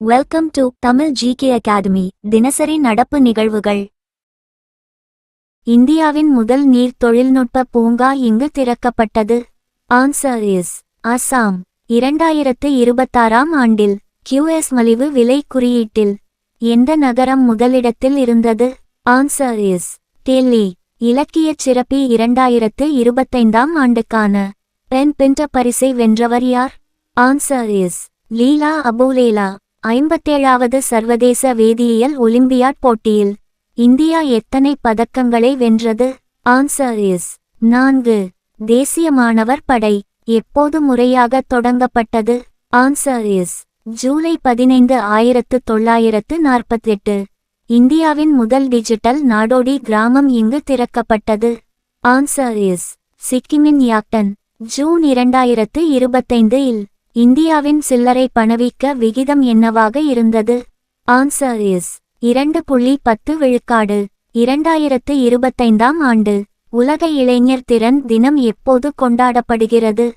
Welcome to Tamil GK academy. தினசரி நடப்பு நிகழ்வுகள். இந்தியாவின் முதல் நீர் தொழில்நுட்ப பூங்கா இங்கு திறக்கப்பட்டது. Answer is Assam. 2026ஆம் ஆண்டில் QS மலிவு விலை குறியீட்டில் எந்த நகரம் முதலிடத்தில் இருந்தது? Answer is Delhi. இலக்கியச் சிறப்பி 2025ஆம் ஆண்டுக்கான பென் பின்ட பரிசை வென்றவர் யார்? ஆன்சர் இஸ் லீலா அபுலேலா. 57வது சர்வதேச வேதியியல் ஒலிம்பியாட் போட்டியில் இந்தியா எத்தனை பதக்கங்களை வென்றது? Answer is 4. தேசிய மாணவர் படை எப்போது முறையாக தொடங்கப்பட்டது? Answer is July 15, 1948. இந்தியாவின் முதல் டிஜிட்டல் நாடோடி கிராமம் இங்கு திறக்கப்பட்டது. ஆன்சர் இஸ் சிக்கிமின் யாக்டன். ஜூன் 2025 இல் இந்தியாவின் சில்லறை பணவீக்க விகிதம் என்னவாக இருந்தது? ஆன்சர் இஸ் 2.10 விழுக்காடு. 2025ஆம் ஆண்டு உலக இளைஞர் திறன் தினம் எப்போது கொண்டாடப்படுகிறது?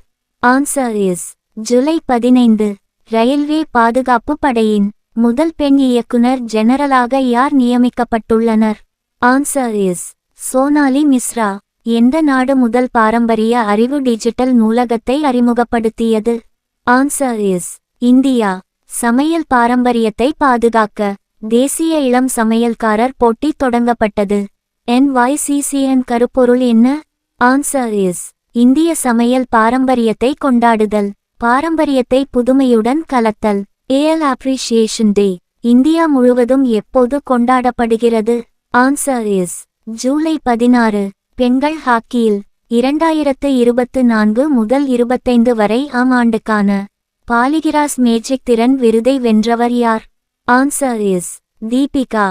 Answer is July 15. ரயில்வே பாதுகாப்பு படையின் முதல் பெண் இயக்குனர் ஜெனரலாக யார் நியமிக்கப்பட்டுள்ளனர்? Answer is Sonali Mishra. எந்த நாடு முதல் பாரம்பரிய அறிவு டிஜிட்டல் நூலகத்தை அறிமுகப்படுத்தியது? Answer is India. சமையல் பாரம்பரியத்தை பாதுகாக்க தேசிய இளம் சமையல்காரர் போட்டி தொடங்கப்பட்டது. NYCCN கருப்பொருள் என்ன? ஆன்சர் இஸ் இந்திய சமையல் பாரம்பரியத்தை கொண்டாடுதல், பாரம்பரியத்தை புதுமையுடன் கலத்தல். AL அப்ரிசியேஷன் டே இந்தியா முழுவதும் எப்போது கொண்டாடப்படுகிறது? Answer is July 16. பெண்கள் ஹாக்கியில் 2024 முதல் 25 வரை ஆம் ஆண்டுக்கான பாலிகிராஸ் மேஜிக் திறன் விருதை வென்றவர் யார்? Answer is Deepika.